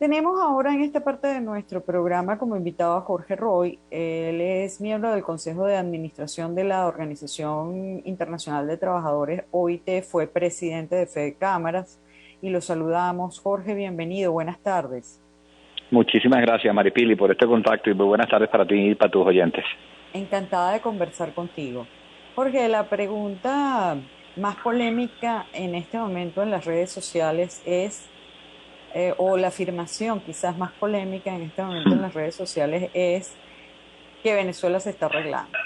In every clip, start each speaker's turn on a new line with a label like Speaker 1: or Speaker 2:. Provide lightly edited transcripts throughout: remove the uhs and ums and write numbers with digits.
Speaker 1: Tenemos ahora en esta parte de nuestro programa como invitado a Jorge Roy. Él es miembro del Consejo de Administración de la Organización Internacional de Trabajadores, OIT, fue presidente de Fede Cámaras y lo saludamos. Jorge, bienvenido, buenas tardes.
Speaker 2: Muchísimas gracias, Maripili, por este contacto y muy buenas tardes para ti y para tus oyentes.
Speaker 1: Encantada de conversar contigo. Jorge, la pregunta más polémica en este momento en las redes sociales es o la afirmación quizás más polémica en este momento en las redes sociales es que Venezuela se está arreglando.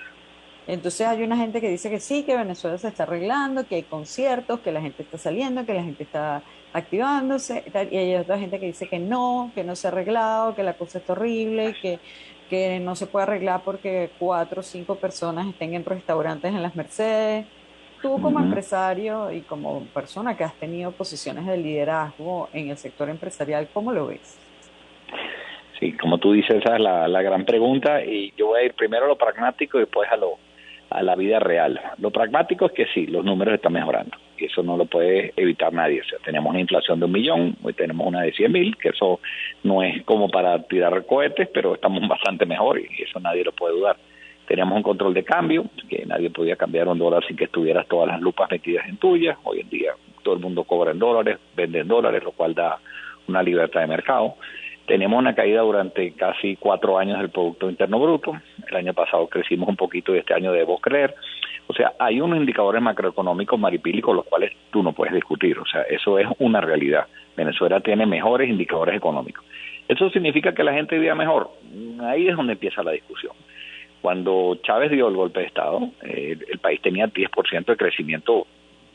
Speaker 1: Entonces hay una gente que dice que sí, que Venezuela se está arreglando, que hay conciertos, que la gente está saliendo, que la gente está activándose, y hay otra gente que dice que no se ha arreglado, que la cosa está horrible, que no se puede arreglar porque cuatro o cinco personas estén en restaurantes en las Mercedes. Tú como
Speaker 2: Ujú.
Speaker 1: empresario y como persona que has tenido posiciones de liderazgo en el sector empresarial, ¿cómo lo ves?
Speaker 2: Sí, como tú dices, esa es la gran pregunta y yo voy a ir primero a lo pragmático y después a la vida real. Lo pragmático es que sí, los números están mejorando y eso no lo puede evitar nadie. O sea, teníamos una inflación de 1.000.000, hoy tenemos una de 100.000, que eso no es como para tirar cohetes, pero estamos bastante mejor y eso nadie lo puede dudar. Teníamos un control de cambio, que nadie podía cambiar un dólar sin que estuvieras todas las lupas metidas en tuyas. Hoy en día todo el mundo cobra en dólares, vende en dólares, lo cual da una libertad de mercado. Tenemos una caída durante casi 4 años del Producto Interno Bruto. El año pasado crecimos un poquito y este año debemos creer. O sea, hay unos indicadores macroeconómicos, Maripili, con los cuales tú no puedes discutir. O sea, eso es una realidad. Venezuela tiene mejores indicadores económicos. ¿Eso significa que la gente vive mejor? Ahí es donde empieza la discusión. Cuando Chávez dio el golpe de Estado, el país tenía 10% de crecimiento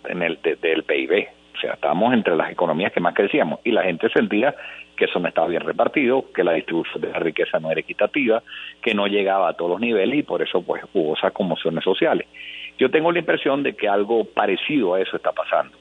Speaker 2: del PIB. O sea, estábamos entre las economías que más crecíamos y la gente sentía que eso no estaba bien repartido, que la distribución de la riqueza no era equitativa, que no llegaba a todos los niveles y por eso pues hubo esas conmociones sociales. Yo tengo la impresión de que algo parecido a eso está pasando.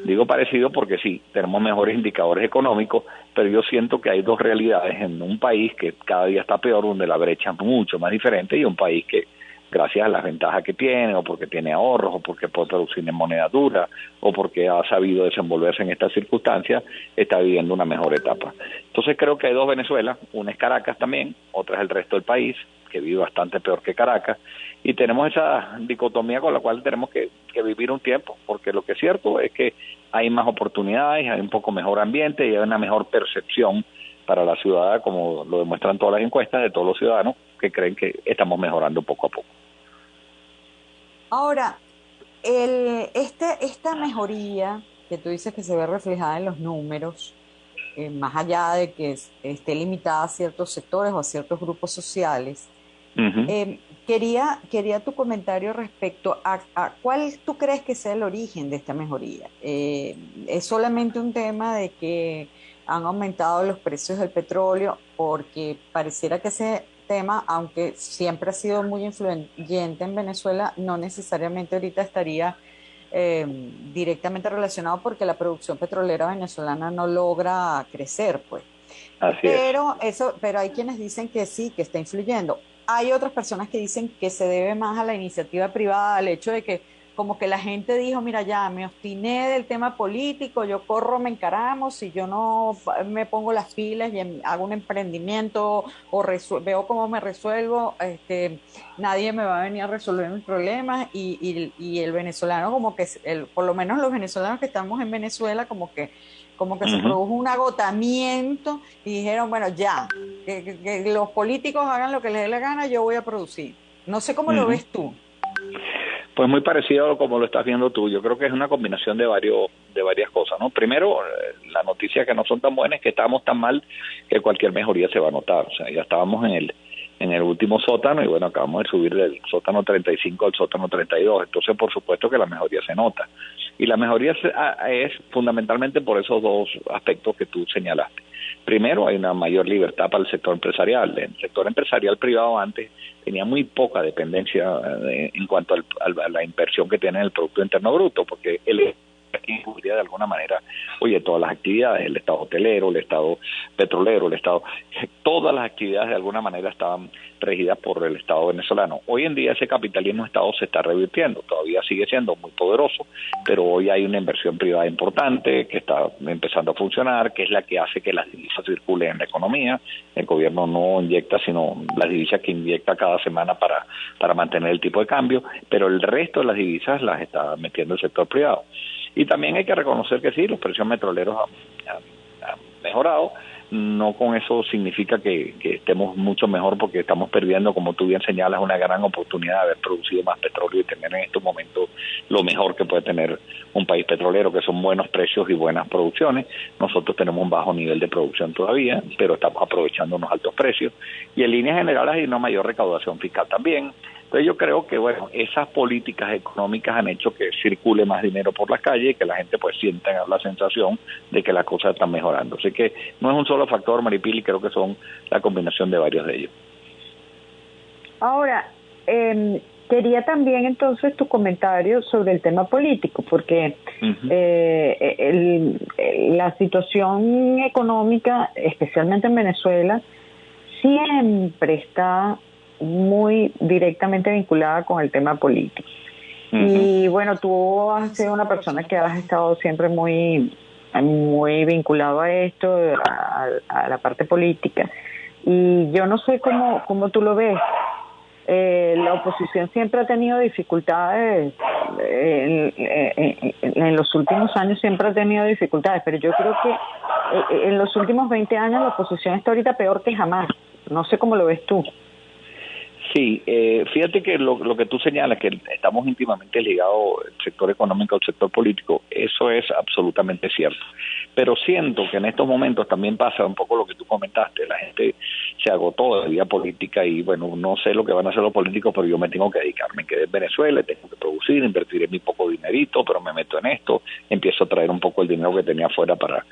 Speaker 2: Digo parecido porque sí, tenemos mejores indicadores económicos, pero yo siento que hay dos realidades en un país que cada día está peor, donde la brecha es mucho más diferente, y un país que, gracias a las ventajas que tiene, o porque tiene ahorros, o porque puede producir en moneda dura, o porque ha sabido desenvolverse en estas circunstancias, está viviendo una mejor etapa. Entonces creo que hay dos Venezuelas, una es Caracas también, otra es el resto del país, que vive bastante peor que Caracas, y tenemos esa dicotomía con la cual tenemos que vivir un tiempo, porque lo que es cierto es que hay más oportunidades, hay un poco mejor ambiente y hay una mejor percepción para la ciudad, como lo demuestran todas las encuestas de todos los ciudadanos que creen que estamos mejorando poco a poco.
Speaker 1: Ahora, esta mejoría que tú dices que se ve reflejada en los números, más allá de que esté limitada a ciertos sectores o a ciertos grupos sociales,
Speaker 2: Uh-huh.
Speaker 1: quería tu comentario respecto a cuál tú crees que sea el origen de esta mejoría. ¿Es solamente un tema de que han aumentado los precios del petróleo? Porque pareciera que ese tema, aunque siempre ha sido muy influyente en Venezuela, no necesariamente ahorita estaría directamente relacionado porque la producción petrolera venezolana no logra crecer, pues.
Speaker 2: Así es.
Speaker 1: Pero hay quienes dicen que sí, que está influyendo. Hay otras personas que dicen que se debe más a la iniciativa privada, al hecho de que como que la gente dijo, mira, ya me obstiné del tema político, yo corro, me encaramo, si yo no me pongo las pilas y hago un emprendimiento o veo cómo me resuelvo, nadie me va a venir a resolver mis problemas y el venezolano como que, por lo menos los venezolanos que estamos en Venezuela, como que se
Speaker 2: Uh-huh.
Speaker 1: produjo un agotamiento y dijeron, bueno, ya, que los políticos hagan lo que les dé la gana, yo voy a producir. No sé cómo lo
Speaker 2: Uh-huh.
Speaker 1: ves tú.
Speaker 2: Pues muy parecido a como lo estás viendo tú. Yo creo que es una combinación de varias cosas, ¿no? Primero, la noticia que no son tan buenas es que estamos tan mal que cualquier mejoría se va a notar. O sea, ya estábamos en el último sótano y bueno, acabamos de subir del sótano 35 al sótano 32. Entonces, por supuesto que la mejoría se nota. Y la mejoría es fundamentalmente por esos dos aspectos que tú señalaste. Primero, hay una mayor libertad para el sector empresarial. El sector empresarial privado antes tenía muy poca dependencia en cuanto a la inversión que tiene en el Producto Interno Bruto, porque el incluiría de alguna manera, oye, todas las actividades, el estado hotelero, el estado petrolero, todas las actividades de alguna manera estaban regidas por el Estado venezolano. Hoy en día ese capitalismo Estado se está revirtiendo, todavía sigue siendo muy poderoso, pero hoy hay una inversión privada importante que está empezando a funcionar, que es la que hace que las divisas circulen en la economía. El gobierno no inyecta, sino las divisas que inyecta cada semana para mantener el tipo de cambio, pero el resto de las divisas las está metiendo el sector privado. Y también hay que reconocer que sí, los precios petroleros han mejorado. No con eso significa que estemos mucho mejor, porque estamos perdiendo, como tú bien señalas, una gran oportunidad de haber producido más petróleo y tener en estos momentos lo mejor que puede tener un país petrolero, que son buenos precios y buenas producciones. Nosotros tenemos un bajo nivel de producción todavía, pero estamos aprovechando unos altos precios, y en líneas generales hay una mayor recaudación fiscal también. Entonces yo creo que, bueno, esas políticas económicas han hecho que circule más dinero por las calles y que la gente pues sienta la sensación de que las cosas están mejorando. Así que no es un solo factor, Maripili, creo que son la combinación de varios de ellos.
Speaker 1: Ahora, quería también entonces tu comentario sobre el tema político, porque la situación económica, especialmente en Venezuela, siempre está muy directamente vinculada con el tema político. Y bueno, tú has sido una persona que has estado siempre muy vinculado a esto, a la parte política. Y yo no sé cómo tú lo ves. La oposición siempre ha tenido dificultades, en los últimos años siempre ha tenido dificultades, pero yo creo que en los últimos 20 años la oposición está ahorita peor que jamás. No sé cómo lo ves tú.
Speaker 2: Sí, fíjate que lo que tú señalas, que estamos íntimamente ligados el sector económico al sector político, eso es absolutamente cierto. Pero siento que en estos momentos también pasa un poco lo que tú comentaste, la gente se agotó de la vida política y bueno, no sé lo que van a hacer los políticos, pero yo me tengo que dedicar, me quedé en Venezuela, tengo que producir, invertir en mi poco dinerito, pero me meto en esto, empiezo a traer un poco el dinero que tenía afuera para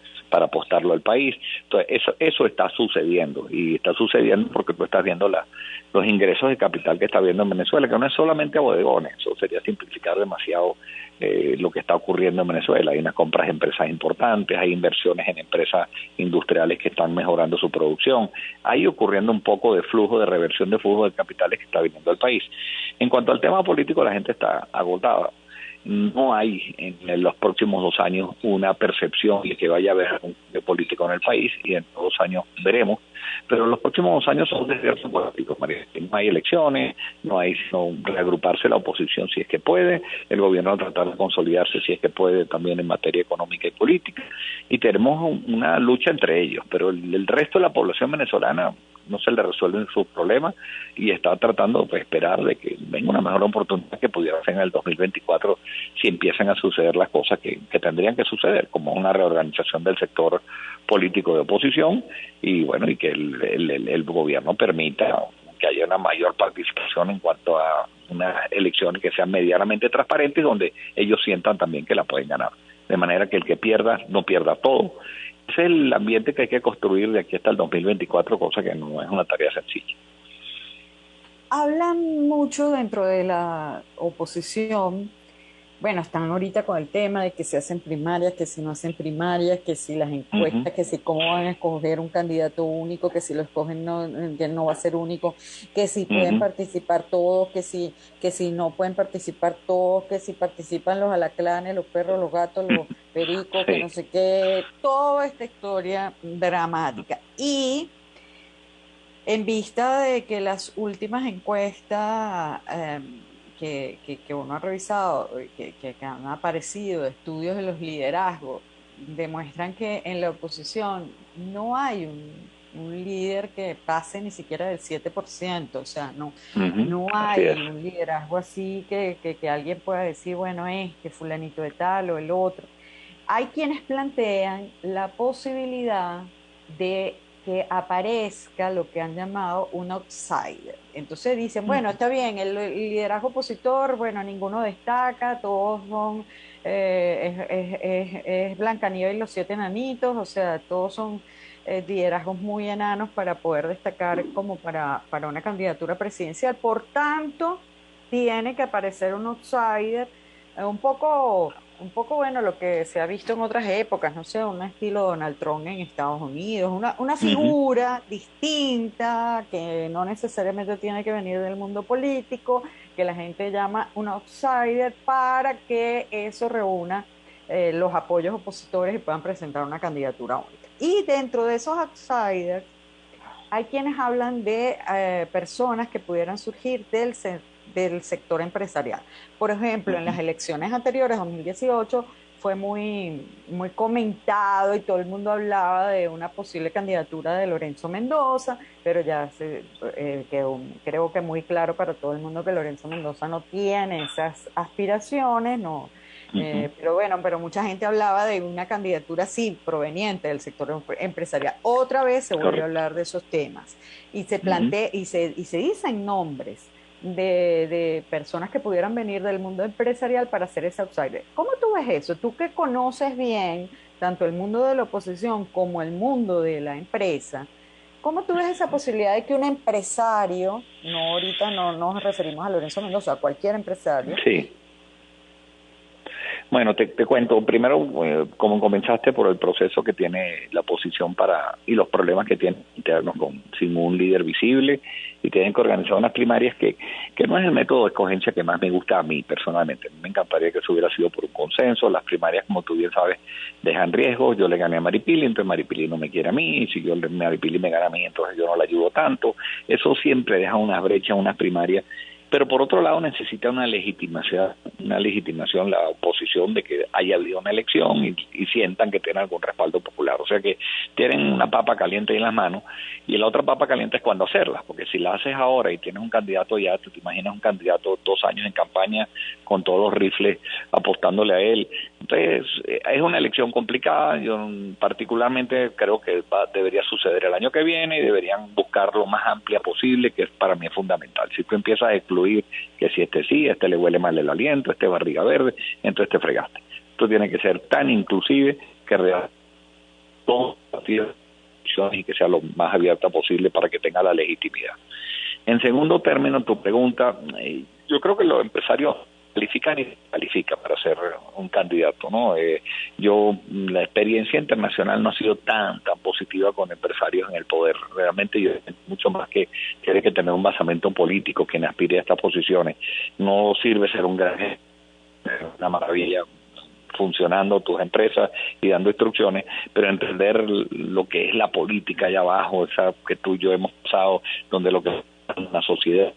Speaker 2: apostarlo al país. Entonces eso está sucediendo, y está sucediendo porque tú estás viendo los ingresos de capital que está viendo en Venezuela, que no es solamente a bodegones, eso sería simplificar demasiado lo que está ocurriendo en Venezuela. Hay unas compras de empresas importantes, hay inversiones en empresas industriales que están mejorando su producción, hay ocurriendo un poco de flujo, de reversión de flujo de capitales que está viniendo al país. En cuanto al tema político, la gente está agotada. No hay en los próximos 2 años una percepción de que vaya a haber un cambio político en el país, y en 2 años veremos, pero los próximos 2 años son desiertos políticos, María. No hay elecciones, no hay sino reagruparse la oposición si es que puede, el gobierno tratar de consolidarse si es que puede también en materia económica y política, y tenemos una lucha entre ellos, pero el resto de la población venezolana no se le resuelven sus problemas y está tratando de esperar de que venga una mejor oportunidad que pudiera ser en el 2024 si empiezan a suceder las cosas que tendrían que suceder, como una reorganización del sector político de oposición, y bueno, y que el gobierno permita que haya una mayor participación en cuanto a unas elecciones que sean medianamente transparentes, donde ellos sientan también que la pueden ganar, de manera que el que pierda no pierda todo. Ese es el ambiente que hay que construir de aquí hasta el 2024, cosa que no es una tarea sencilla.
Speaker 1: Hablan mucho dentro de la oposición. Bueno, están ahorita con el tema de que se hacen primarias, que si no hacen primarias, que si las encuestas, que si cómo van a escoger un candidato único, que si lo escogen que no va a ser único, que si pueden participar todos, que si no pueden participar todos, que si participan los alacranes, los perros, los gatos, los pericos, que no sé qué, toda esta historia dramática. Y en vista de que las últimas encuestas que uno ha revisado, que han aparecido, estudios de los liderazgos, demuestran que en la oposición no hay un líder que pase ni siquiera del 7%, o sea, no hay un liderazgo así que alguien pueda decir, bueno, es que fulanito de tal o el otro. Hay quienes plantean la posibilidad de que aparezca lo que han llamado un outsider. Entonces dicen, bueno, está bien, el liderazgo opositor, bueno, ninguno destaca, todos son, es Blancanieves y los 7 enanitos, o sea, todos son liderazgos muy enanos para poder destacar como para una candidatura presidencial. Por tanto, tiene que aparecer un outsider, un poco un poco, bueno, lo que se ha visto en otras épocas, no sé, un estilo Donald Trump en Estados Unidos, una
Speaker 2: Ujú.
Speaker 1: figura distinta que no necesariamente tiene que venir del mundo político, que la gente llama un outsider para que eso reúna los apoyos opositores y puedan presentar una candidatura única. Y dentro de esos outsiders, hay quienes hablan de personas que pudieran surgir del sector empresarial. Por ejemplo, en las
Speaker 2: Ujú.
Speaker 1: elecciones anteriores, 2018, fue muy comentado y todo el mundo hablaba de una posible candidatura de Lorenzo Mendoza, pero ya quedó, creo que muy claro para todo el mundo que Lorenzo Mendoza no tiene esas aspiraciones, no,
Speaker 2: Ujú.
Speaker 1: pero bueno, pero mucha gente hablaba de una candidatura así, proveniente del sector empresarial. Otra vez se volvió a
Speaker 2: Correcto.
Speaker 1: hablar de esos temas y se
Speaker 2: Ujú.
Speaker 1: plantea y se dicen nombres de personas que pudieran venir del mundo empresarial para ser ese outsider. ¿Cómo tú ves eso? Tú que conoces bien tanto el mundo de la oposición como el mundo de la empresa, ¿cómo tú ves esa posibilidad de que un empresario, no ahorita no nos referimos a Lorenzo Mendoza, a cualquier empresario,
Speaker 2: Sí. Bueno, te cuento, primero, como comenzaste por el proceso que tiene la oposición y los problemas que tiene internos sin un líder visible, y tienen que organizar unas primarias que no es el método de escogencia que más me gusta a mí personalmente. Me encantaría que eso hubiera sido por un consenso. Las primarias, como tú bien sabes, dejan riesgos. Yo le gané a Maripili, entonces Maripili no me quiere a mí, y si Maripili me gana a mí, entonces yo no la ayudo tanto. Eso siempre deja unas brechas, unas primarias, pero por otro lado necesita una legitimación la oposición de que haya habido una elección y sientan que tienen algún respaldo popular. O sea que tienen una papa caliente en las manos, y la otra papa caliente es cuando hacerla, porque si la haces ahora y tienes un candidato ya, tú te imaginas un candidato 2 años en campaña con todos los rifles apostándole a él. Entonces es una elección complicada. Yo particularmente creo que debería suceder el año que viene y deberían buscar lo más amplia posible, que para mí es fundamental. Si tú empiezas a excluir que si sí, este le huele mal el aliento, este barriga verde, entonces te fregaste. Esto tiene que ser tan inclusive que realmente todos los partidos y que sea lo más abierta posible para que tenga la legitimidad. En segundo término, tu pregunta, yo creo que los empresarios califican y califican para ser un candidato, ¿no? La experiencia internacional no ha sido tan positiva con empresarios en el poder. Realmente yo mucho más que tiene que tener un basamento político quien aspire a estas posiciones. No sirve ser un gran jefe, una maravilla funcionando tus empresas y dando instrucciones, pero entender lo que es la política allá abajo, esa que tú y yo hemos pasado, donde lo que es una sociedad,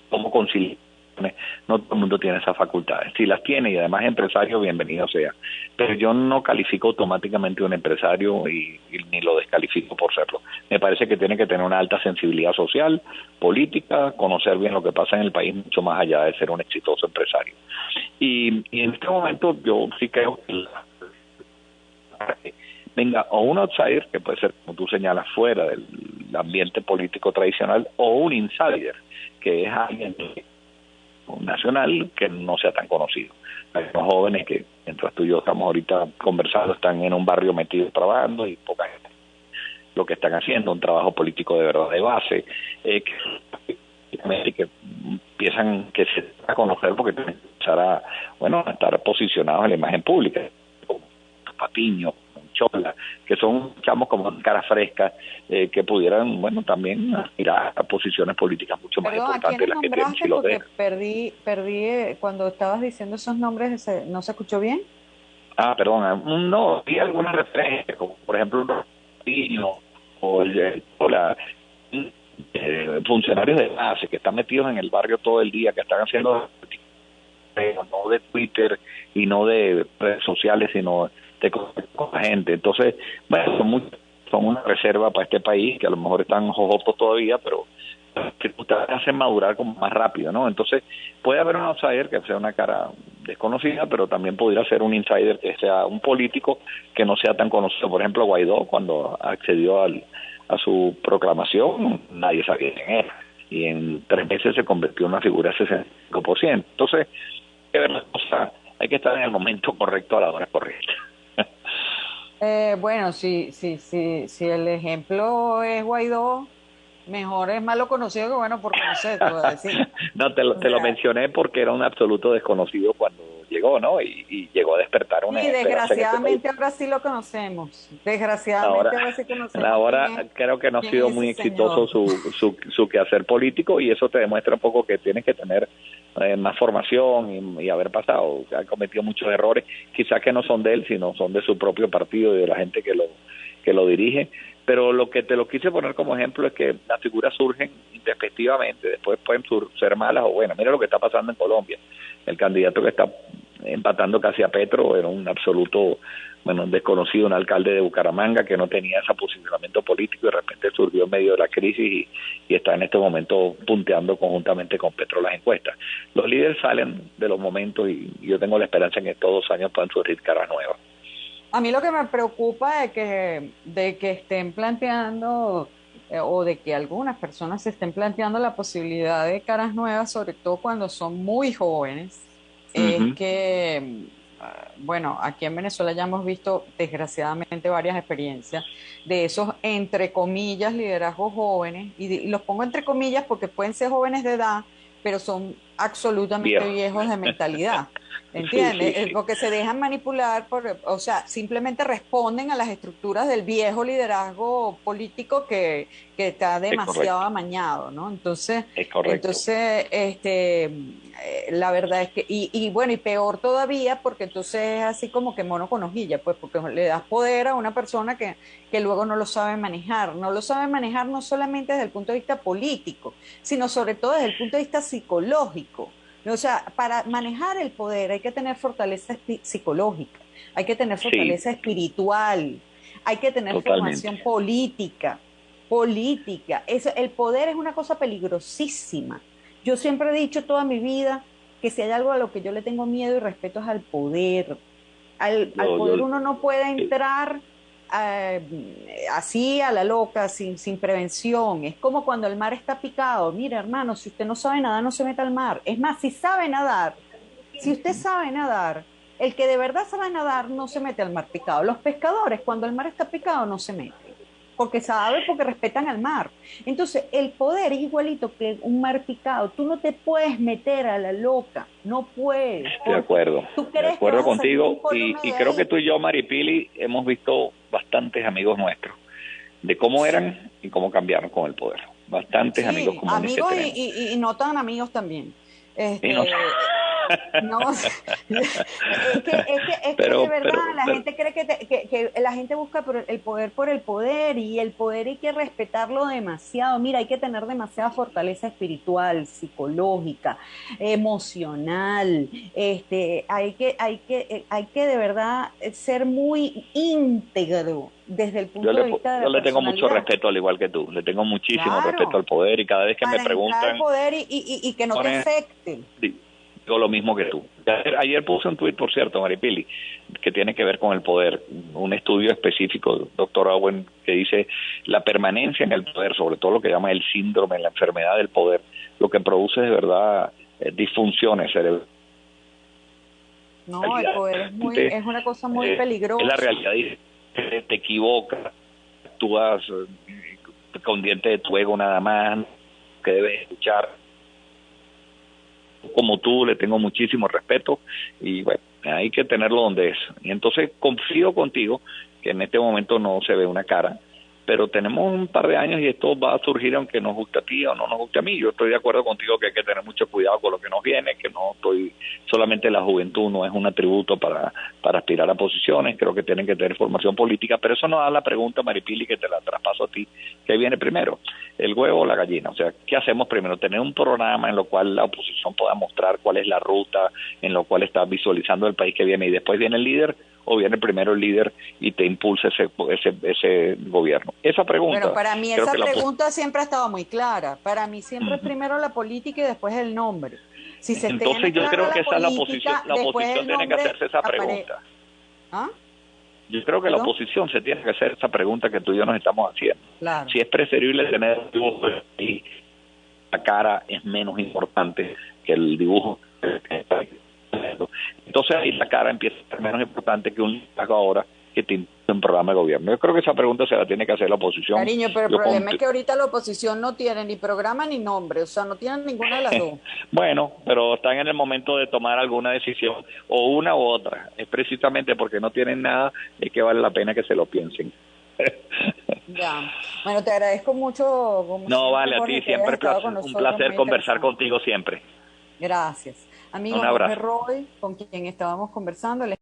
Speaker 2: cómo conciliar, no todo el mundo tiene esas facultades. Si las tiene y además es empresario, bienvenido sea. Pero yo no califico automáticamente un empresario y ni lo descalifico por serlo. Me parece que tiene que tener una alta sensibilidad social, política, conocer bien lo que pasa en el país, mucho más allá de ser un exitoso empresario. Y en este momento yo sí creo que venga o un outsider, que puede ser, como tú señalas, fuera del ambiente político tradicional, o un insider, que es alguien nacional que no sea tan conocido. Hay unos jóvenes que, mientras tú y yo estamos ahorita conversando, están en un barrio metidos trabajando y poca gente lo que están haciendo, un trabajo político de verdad de base, que empiezan que se a conocer porque tienen que empezar a estar posicionados en la imagen pública, como Patiño, Chola, que son chamos como cara fresca, que pudieran, también aspirar a posiciones políticas mucho más
Speaker 1: perdón, ¿a
Speaker 2: importantes de
Speaker 1: quiénes
Speaker 2: las que tienen si
Speaker 1: nombraste?
Speaker 2: los
Speaker 1: Porque
Speaker 2: dejan.
Speaker 1: perdí cuando estabas diciendo esos nombres, ¿no se escuchó bien?
Speaker 2: Perdón, no, vi algunas referencias, como por ejemplo un Patiño o la funcionarios de base que están metidos en el barrio todo el día, que están haciendo no de Twitter y no de redes sociales, sino de con la gente. Entonces, son una reserva para este país, que a lo mejor están jojotos todavía, pero que ustedes hacen madurar como más rápido, ¿no? Entonces, puede haber un outsider que sea una cara desconocida, pero también podría ser un insider que sea un político que no sea tan conocido. Por ejemplo, Guaidó, cuando accedió a su proclamación, nadie sabía quién era, y en 3 meses se convirtió en una figura de 65%. Entonces, hay que estar en el momento correcto a la hora correcta.
Speaker 1: Bueno, si el ejemplo es Guaidó, mejor es malo conocido que bueno por conocer, te voy a decir.
Speaker 2: No,
Speaker 1: O
Speaker 2: te lo
Speaker 1: sea,
Speaker 2: mencioné porque era un absoluto desconocido cuando llegó, ¿no? Y llegó a despertar una
Speaker 1: Y
Speaker 2: esperanza en este país.
Speaker 1: desgraciadamente ahora sí lo conocemos. Desgraciadamente ahora sí conocemos
Speaker 2: Ahora creo que no ha
Speaker 1: quién
Speaker 2: sido
Speaker 1: es
Speaker 2: muy
Speaker 1: ese
Speaker 2: exitoso
Speaker 1: señor.
Speaker 2: su quehacer político, y eso te demuestra un poco que tienes que tener más formación y haber pasado. Ha cometido muchos errores, quizás que no son de él, sino son de su propio partido y de la gente que lo dirige. Pero lo que te lo quise poner como ejemplo es que las figuras surgen introspectivamente, después pueden ser malas o buenas. Mira lo que está pasando en Colombia. El candidato que está empatando casi a Petro era un absoluto, bueno, un desconocido, un alcalde de Bucaramanga que no tenía ese posicionamiento político, y de repente surgió en medio de la crisis y está en este momento punteando conjuntamente con Petro las encuestas. Los líderes salen de los momentos, y yo tengo la esperanza en que todos los años puedan surgir caras nuevas.
Speaker 1: A mí lo que me preocupa de que estén planteando o de que algunas personas se estén planteando la posibilidad de caras nuevas, sobre todo cuando son muy jóvenes, es
Speaker 2: Ujú.
Speaker 1: que, bueno, aquí en Venezuela ya hemos visto desgraciadamente varias experiencias de esos, entre comillas, liderazgos jóvenes, y los pongo entre comillas porque pueden ser jóvenes de edad, pero son absolutamente
Speaker 2: Viejo.
Speaker 1: viejos de mentalidad.
Speaker 2: Sí,
Speaker 1: ¿Entiendes?
Speaker 2: sí, sí.
Speaker 1: Porque se dejan manipular o sea, simplemente responden a las estructuras del viejo liderazgo político que está
Speaker 2: Es
Speaker 1: demasiado
Speaker 2: correcto,
Speaker 1: amañado, ¿no? Entonces,
Speaker 2: es correcto.
Speaker 1: la verdad es que, y bueno, y peor todavía, porque entonces es así como que mono con hojilla, pues porque le das poder a una persona que luego no lo sabe manejar. No lo sabe manejar no solamente desde el punto de vista político, sino sobre todo desde el punto de vista psicológico. O sea, para manejar el poder hay que tener fortaleza psicológica, hay que tener
Speaker 2: Sí,
Speaker 1: fortaleza espiritual, hay que tener
Speaker 2: totalmente.
Speaker 1: formación política. El poder es una cosa peligrosísima. Yo siempre he dicho toda mi vida que si hay algo a lo que yo le tengo miedo y respeto es al poder. Al poder uno no puede
Speaker 2: Eh,
Speaker 1: entrar así a la loca, sin prevención. Es como cuando el mar está picado. Mira, hermano, si usted no sabe nadar, no se meta al mar. Es más, si usted sabe nadar, el que de verdad sabe nadar no se mete al mar picado. Los pescadores, cuando el mar está picado, no se meten. Porque respetan al mar. Entonces, el poder es igualito que un mar picado. Tú no te puedes meter a la loca, no puedes, porque tú
Speaker 2: de
Speaker 1: crees que
Speaker 2: acuerdo
Speaker 1: vas a salir
Speaker 2: contigo,
Speaker 1: incólume
Speaker 2: y
Speaker 1: de
Speaker 2: creo que
Speaker 1: ahí.
Speaker 2: tú y yo, Maripili, hemos visto bastantes amigos nuestros de cómo eran y cómo cambiaron con el poder. Bastantes amigos
Speaker 1: Sí,
Speaker 2: comunes que
Speaker 1: amigos
Speaker 2: tenemos.
Speaker 1: y no tan amigos también.
Speaker 2: Y no,
Speaker 1: No, es que de verdad la
Speaker 2: pero,
Speaker 1: gente cree que la gente busca por el poder, y el poder hay que respetarlo demasiado. Mira, hay que tener demasiada fortaleza espiritual, psicológica, emocional. Hay que de verdad ser muy íntegro desde el punto de vista de
Speaker 2: yo
Speaker 1: la
Speaker 2: le tengo mucho
Speaker 1: personalidad.
Speaker 2: respeto, al igual que tú. Le tengo muchísimo respeto
Speaker 1: Claro,
Speaker 2: al poder, y cada vez que me
Speaker 1: para entrar al
Speaker 2: preguntan,
Speaker 1: poder y que no te afecte.
Speaker 2: digo lo mismo que tú. Ayer puse un tuit, por cierto, Maripili, que tiene que ver con el poder. Un estudio específico, doctor Owen, que dice la permanencia en el poder, sobre todo lo que llama el síndrome, la enfermedad del poder, lo que produce de verdad disfunciones cerebrales.
Speaker 1: No, el poder es una cosa muy
Speaker 2: Es la
Speaker 1: peligrosa.
Speaker 2: realidad, y te equivocas, actúas con dientes de tu ego nada más, que debes escuchar. Como tú, le tengo muchísimo respeto, y bueno, hay que tenerlo donde es. Y entonces confío contigo que en este momento no se ve una cara, pero tenemos un par de años y esto va a surgir, aunque nos guste a ti o no nos guste a mí. Yo estoy de acuerdo contigo que hay que tener mucho cuidado con lo que nos viene, que no estoy, solamente la juventud no es un atributo para aspirar a posiciones. Creo que tienen que tener formación política, pero eso nos da la pregunta, Maripili, que te la traspaso a ti: ¿qué viene primero, el huevo o la gallina? O sea, ¿qué hacemos primero? Tener un programa en lo cual la oposición pueda mostrar cuál es la ruta, en lo cual está visualizando el país que viene, y después viene el líder, o viene primero el líder y te impulsa ese gobierno. Esa
Speaker 1: Bueno,
Speaker 2: pregunta,
Speaker 1: para mí
Speaker 2: creo
Speaker 1: esa
Speaker 2: que
Speaker 1: pregunta siempre ha estado muy clara. Para mí siempre es
Speaker 2: uh-huh.
Speaker 1: primero la política y después el nombre. Si se
Speaker 2: Entonces
Speaker 1: tiene
Speaker 2: yo
Speaker 1: clara
Speaker 2: creo que
Speaker 1: la
Speaker 2: esa es la oposición.
Speaker 1: política,
Speaker 2: La
Speaker 1: después
Speaker 2: oposición
Speaker 1: el
Speaker 2: tiene que
Speaker 1: nombre
Speaker 2: hacerse esa
Speaker 1: aparece.
Speaker 2: pregunta.
Speaker 1: ¿Ah?
Speaker 2: Yo creo que la
Speaker 1: ¿Perdón?
Speaker 2: oposición se tiene que hacer esa pregunta que tú y yo nos estamos haciendo.
Speaker 1: Claro.
Speaker 2: Si es preferible tener un dibujo y la cara es menos importante que el dibujo. Entonces ahí la cara empieza a ser menos importante que un liderazgo ahora que te impulsa un programa de gobierno. Yo creo que esa pregunta se la tiene que hacer la oposición.
Speaker 1: Cariño, pero el problema es que ahorita la oposición no tiene ni programa ni nombre, o sea, no tienen ninguna de las dos.
Speaker 2: Bueno, pero están en el momento de tomar alguna decisión, o una u otra. Es precisamente porque no tienen nada, es que vale la pena que se lo piensen.
Speaker 1: Ya. Bueno, te agradezco mucho. Como
Speaker 2: No,
Speaker 1: siempre,
Speaker 2: vale, a
Speaker 1: Jorge,
Speaker 2: ti
Speaker 1: que hayas
Speaker 2: siempre
Speaker 1: estado con
Speaker 2: un
Speaker 1: nosotros,
Speaker 2: placer
Speaker 1: muy
Speaker 2: conversar
Speaker 1: interesante.
Speaker 2: contigo siempre.
Speaker 1: Gracias. Amigo
Speaker 2: Un
Speaker 1: Jorge
Speaker 2: abrazo.
Speaker 1: Roy, con quien estábamos conversando.